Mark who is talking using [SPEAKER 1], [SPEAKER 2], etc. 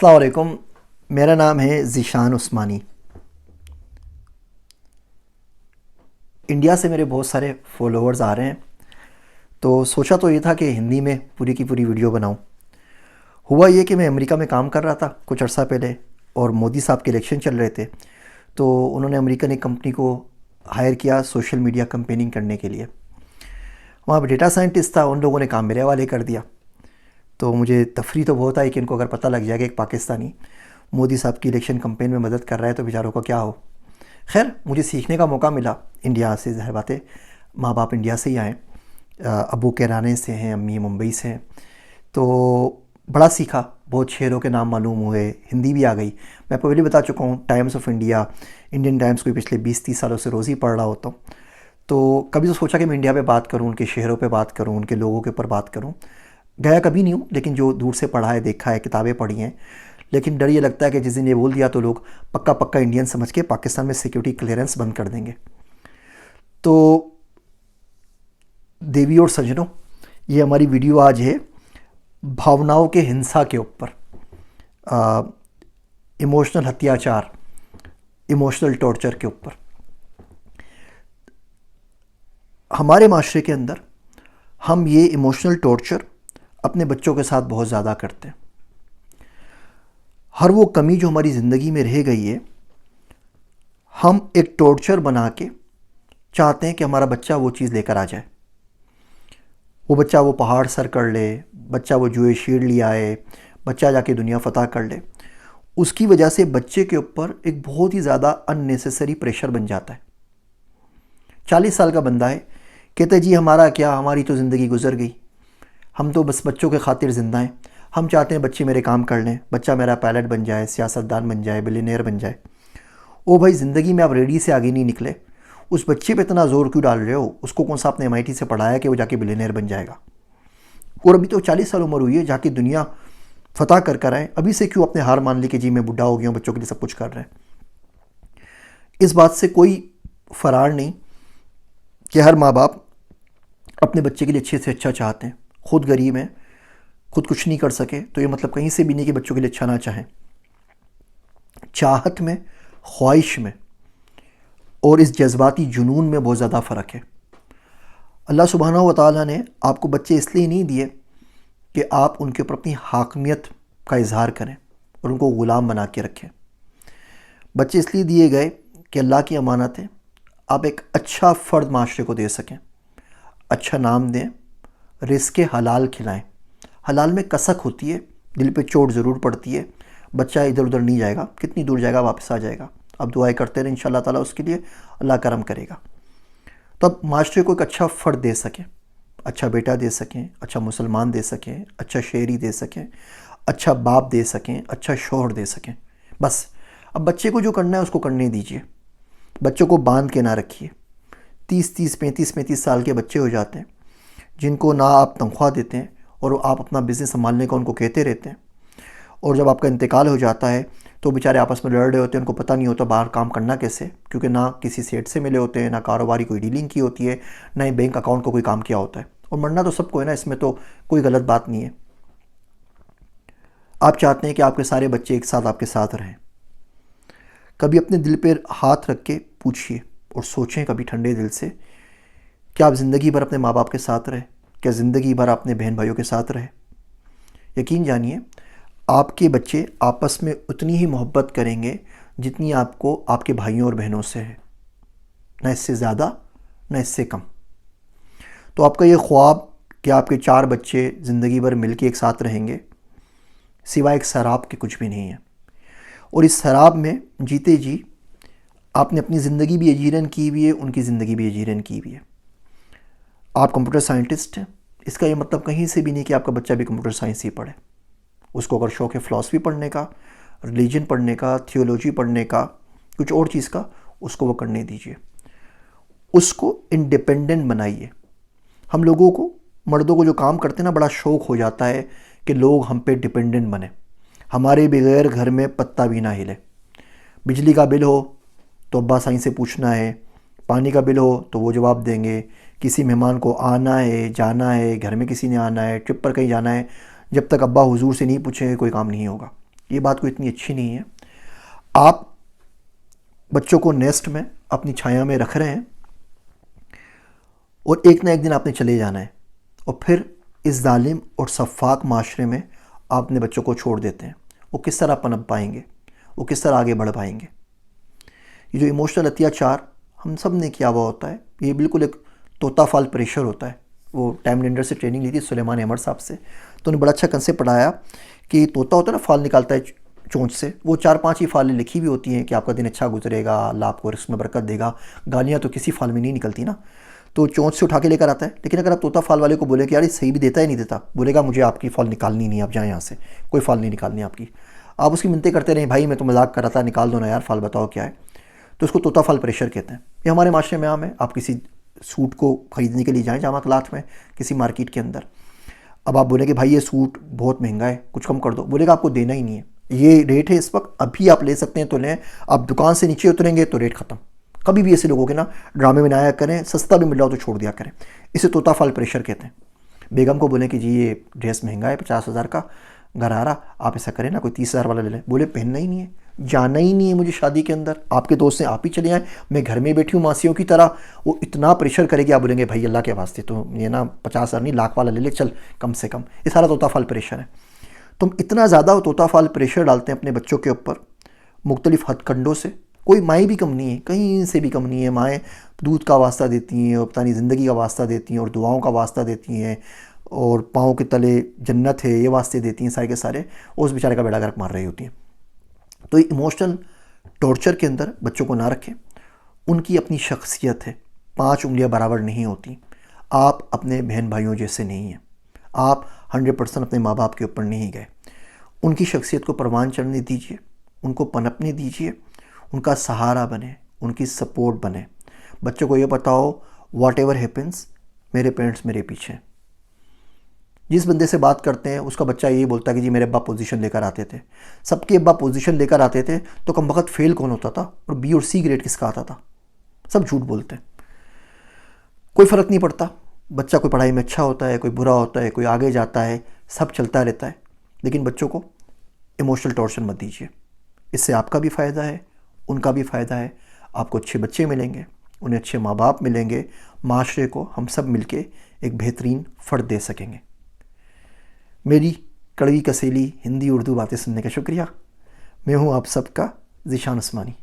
[SPEAKER 1] अस्सलाम वालेकुम। मेरा नाम है ज़ीशान उस्मानी। इंडिया से मेरे बहुत सारे फॉलोअर्स आ रहे हैं, तो सोचा तो ये था कि हिंदी में पूरी की पूरी वीडियो बनाऊं। हुआ ये कि मैं अमेरिका में काम कर रहा था कुछ अर्सा पहले, और मोदी साहब के इलेक्शन चल रहे थे, तो उन्होंने अमेरिकन एक कंपनी को हायर किया सोशल मीडिया कैंपेनिंग करने के लिए। वहाँ पर डेटा साइंटिस्ट था, उन लोगों ने काम मेरे हवाले कर दिया। तो मुझे तफरी तो बहुत आई कि इनको अगर पता लग जाए कि एक पाकिस्तानी मोदी साहब की इलेक्शन कैंपेन में मदद कर रहा है तो बेचारों का क्या हो। खैर, मुझे सीखने का मौका मिला इंडिया से। ज़ाहिर बात है, माँ बाप इंडिया से ही आए, अबू कैराने से हैं, अम्मी मुंबई से हैं, तो बड़ा सीखा। बहुत शहरों के नाम मालूम हुए, हिंदी भी आ गई। मैं पहले बता चुका हूँ, times of India, Indian times को पिछले 20-30 सालों से रोज़ ही पढ़ रहा होता हूँ। तो कभी तो सोचा कि मैं इंडिया पे बात करूँ, उनके शहरों पे बात करूँ, उनके लोगों के ऊपर बात करूँ। गया कभी नहीं हूँ, लेकिन जो दूर से पढ़ा है, देखा है, किताबें पढ़ी हैं। लेकिन डर ये लगता है कि जिस दिन ये बोल दिया तो लोग पक्का पक्का इंडियन समझ के पाकिस्तान में सिक्योरिटी क्लियरेंस बंद कर देंगे। तो देवी और सज्जनों, ये हमारी वीडियो आज है भावनाओं के हिंसा के ऊपर, इमोशनल अत्याचार, इमोशनल टॉर्चर के ऊपर। हमारे माशरे के अंदर हम ये इमोशनल टॉर्चर अपने बच्चों के साथ बहुत ज़्यादा करते हैं। हर वो कमी जो हमारी ज़िंदगी में रह गई है, हम एक टॉर्चर बना के चाहते हैं कि हमारा बच्चा वो चीज़ लेकर आ जाए। वो बच्चा वो पहाड़ सर कर ले, बच्चा वो जुए शीर लिया है, बच्चा जाके दुनिया फतह कर ले। उसकी वजह से बच्चे के ऊपर एक बहुत ही ज़्यादा अननेसेसरी प्रेशर बन जाता है। 40 साल का बंदा है, कहते जी हमारा क्या, हमारी तो ज़िंदगी गुजर गई, हम तो बस बच्चों के खातिर ज़िंदा हैं, हम चाहते हैं बच्चे मेरे काम कर लें, बच्चा मेरा पायलट बन जाए, सियासतदान बन जाए, बिलियनेयर बन जाए। ओ भाई, ज़िंदगी में आप रेडी से आगे नहीं निकले, उस बच्चे पे इतना ज़ोर क्यों डाल रहे हो? उसको कौन सा आपने MIT से पढ़ाया कि वो जाके बिलियनेयर बन जाएगा? और अभी तो 40 साल उम्र हुई है, जाके दुनिया फतह कर कर आए। अभी से क्यों अपने हार मान ली कि जी मैं बुढ़ा हो गया हूँ, बच्चों के लिए सब कुछ कर रहे हैं? इस बात से कोई फरार नहीं कि हर माँ बाप अपने बच्चे के लिए अच्छे से अच्छा चाहते हैं। खुद गरीब हैं, खुद कुछ नहीं कर सके, तो ये मतलब कहीं से भी नहीं कि बच्चों के लिए अच्छा ना चाहें। चाहत में, ख्वाहिश में और इस जज्बाती जुनून में बहुत ज़्यादा फ़र्क है। अल्लाह सुब्हानहू व तआला ने आपको बच्चे इसलिए नहीं दिए कि आप उनके ऊपर अपनी हाकमियत का इजहार करें और उनको ग़ुलाम बना के रखें। बच्चे इसलिए दिए गए कि अल्लाह की अमानत है, आप एक अच्छा फ़र्द माशरे को दे सकें, अच्छा नाम दें, रिज़्क़ हलाल खिलाएं। हलाल में कसक होती है, दिल पे चोट ज़रूर पड़ती है, बच्चा इधर उधर नहीं जाएगा, कितनी दूर जाएगा वापस आ जाएगा। अब दुआएं करते रहें, इंशाअल्लाह ताला उसके लिए अल्लाह करम करेगा। तो अब माशरे को एक अच्छा फ़र्द दे सकें, अच्छा बेटा दे सकें, अच्छा मुसलमान दे सकें, अच्छा शहरी दे सकें, अच्छा बाप दे सकें, अच्छा शौहर दे सकें। बस अब बच्चे को जो करना है उसको करने दीजिए, बच्चों को बांध के ना रखिए। 30-30, 35-35 साल के बच्चे हो जाते हैं जिनको ना आप तनख्वाह देते हैं और आप अपना बिज़नेस संभालने का उनको कहते रहते हैं, और जब आपका इंतकाल हो जाता है तो बेचारे आपस में लड़ रहे होते हैं, उनको पता नहीं होता बाहर काम करना कैसे, क्योंकि ना किसी सेठ से मिले होते हैं, ना कारोबारी कोई डीलिंग की होती है, ना ही बैंक अकाउंट को कोई काम किया होता है। और मरना तो सबको है ना, इसमें तो कोई गलत बात नहीं है। आप चाहते हैं कि आपके सारे बच्चे एक साथ आपके साथ रहें। कभी अपने दिल पर हाथ रख के पूछिए और सोचें कभी ठंडे दिल से, क्या आप ज़िंदगी भर अपने माँ बाप के साथ रहे? क्या ज़िंदगी भर अपने बहन भाइयों के साथ रहे? यकीन जानिए, आपके बच्चे आपस में उतनी ही मोहब्बत करेंगे जितनी आपको आपके भाइयों और बहनों से है, न इससे ज़्यादा न इससे कम। तो आपका ये ख्वाब कि आपके 4 बच्चे ज़िंदगी भर मिलके एक साथ रहेंगे, सिवाय एक शराब के कुछ भी नहीं है। और इस शराब में जीते जी आपने अपनी ज़िंदगी भी अजीरन की हुई है, उनकी ज़िंदगी भी अजीरन की हुई है। आप कंप्यूटर साइंटिस्ट हैं, इसका ये मतलब कहीं से भी नहीं कि आपका बच्चा भी कंप्यूटर साइंस ही पढ़े। उसको अगर शौक़ है फ़िलासफ़ी पढ़ने का, रिलीजन पढ़ने का, थियोलॉजी पढ़ने का, कुछ और चीज़ का, उसको वो करने दीजिए। उसको इंडिपेंडेंट बनाइए। हम लोगों को, मर्दों को जो काम करते हैं ना, बड़ा शौक़ हो जाता है कि लोग हम पे डिपेंडेंट बने, हमारे बगैर घर में पत्ता भी ना हिले। बिजली का बिल हो तो अब्बा साईं से पूछना है, पानी का बिल हो तो वो जवाब देंगे, किसी मेहमान को आना है, जाना है, घर में किसी ने आना है, ट्रिप पर कहीं जाना है, जब तक अब्बा हुजूर से नहीं पूछेंगे कोई काम नहीं होगा। ये बात कोई इतनी अच्छी नहीं है। आप बच्चों को नेस्ट में अपनी छाया में रख रहे हैं और एक ना एक दिन आपने चले जाना है, और फिर इस जालिम और शफ़ाक माशरे में आप अपने बच्चों को छोड़ देते हैं। वो किस तरह पनप पाएंगे, वो किस तरह आगे बढ़ पाएंगे। ये जो इमोशनल अत्याचार हम सब ने किया हुआ होता है, ये बिल्कुल एक तोता फाल प्रेशर होता है। वो टाइम लेंडर से ट्रेनिंग ली थी सुलेमान अहमद साहब से, तो उन्हें बड़ा अच्छा कंसेप्ट पढ़ाया कि तोता होता है ना, फाल निकालता है चोंच से, वो 4-5 ही फालें लिखी भी होती हैं कि आपका दिन अच्छा गुजरेगा, अल्लाह आपको रिस्क में बरकत देगा। गालियाँ तो किसी फाल में नहीं निकलती ना, तो चोंच से उठा के लेकर आता है। लेकिन अगर आप तोता फाल वाले को बोले कि यार ये सही भी देता है नहीं देता, बोलेगा मुझे आपकी फाल निकालनी नहीं, आप जाएँ यहाँ से, कोई फाल नहीं निकालनी आपकी। आप उसकी मिन्नतें करते रहें, भाई मैं तो मजाक कर रहा था, निकाल दो ना यार फाल, बताओ क्या है। तो उसको तोता फाल प्रेशर कहते हैं। ये हमारे माशरे में आम है। आप किसी सूट को ख़रीदने के लिए जाएँ जामा क्लाथ में किसी मार्केट के अंदर, अब आप बोले कि भाई ये सूट बहुत महंगा है, कुछ कम कर दो, बोलेगा आपको देना ही नहीं है, ये रेट है इस वक्त, अभी आप ले सकते हैं तो लें, आप दुकान से नीचे उतरेंगे तो रेट ख़त्म। कभी भी ऐसे लोगों के ना ड्रामे में ना आया करें, सस्ता भी मिल रहा हो तो छोड़ दिया करें। इसे तोता फाल प्रेशर कहते हैं। बेगम को बोले कि जी ये ड्रेस महंगा है, 50,000 का, घर आ रहा, आप ऐसा करें ना कोई 30,000 वाला ले लें। बोले पहनना ही नहीं है, जाना ही नहीं है मुझे शादी के अंदर, आपके दोस्त हैं आप ही चले आए, मैं घर में बैठी हूँ मासियों की तरह। वो इतना प्रेशर करेगी, आप बोलेंगे भाई अल्लाह के वास्ते तो ये ना 50,000 नहीं, लाख वाला ले ले चल कम से कम। ये सारा तोता फाल प्रेशर है। तुम इतना ज़्यादा तोता फाल प्रेशर डालते हैं अपने बच्चों के ऊपर मुख्तलिफ हथकंडों से। कोई माएँ भी कम नहीं है, कहीं से भी कम नहीं है। माएँ दूध का वास्ता देती हैं और पता नहीं ज़िंदगी का वास्ता देती हैं और दुआओं का वास्ता देती हैं और पाँव के तले जन्नत है ये वास्ते देती हैं सारे के सारे, और उस बेचारे का बेड़ा गर्क मार रही होती हैं। तो इमोशनल टॉर्चर के अंदर बच्चों को ना रखें। उनकी अपनी शख्सियत है, 5 उंगलियां बराबर नहीं होती। आप अपने बहन भाइयों जैसे नहीं हैं, आप 100% अपने माँ बाप के ऊपर नहीं गए। उनकी शख्सियत को परवान चढ़ने दीजिए, उनको पनपने दीजिए, उनका सहारा बने, उनकी सपोर्ट बने। बच्चों को ये बताओ वॉट एवर हैपन्स मेरे पेरेंट्स मेरे पीछे। जिस बंदे से बात करते हैं उसका बच्चा यही बोलता है कि जी मेरे अब्बा पोजीशन लेकर आते थे। सबके अब्बा पोजीशन लेकर आते थे तो कम वक्त फेल कौन होता था और बी और सी ग्रेड किसका आता था? सब झूठ बोलते हैं। कोई फ़र्क नहीं पड़ता, बच्चा कोई पढ़ाई में अच्छा होता है, कोई बुरा होता है, कोई आगे जाता है, सब चलता रहता है। लेकिन बच्चों को इमोशनल टॉर्चर मत दीजिए। इससे आपका भी फ़ायदा है, उनका भी फ़ायदा है। आपको अच्छे बच्चे मिलेंगे, उन्हें अच्छे माँ बाप मिलेंगे, माशरे को हम सब मिलके एक बेहतरीन फ़र्द दे सकेंगे। मेरी कड़वी कसेली हिंदी उर्दू बातें सुनने का शुक्रिया। मैं हूँ आप सबका ज़ीशान उस्मानी।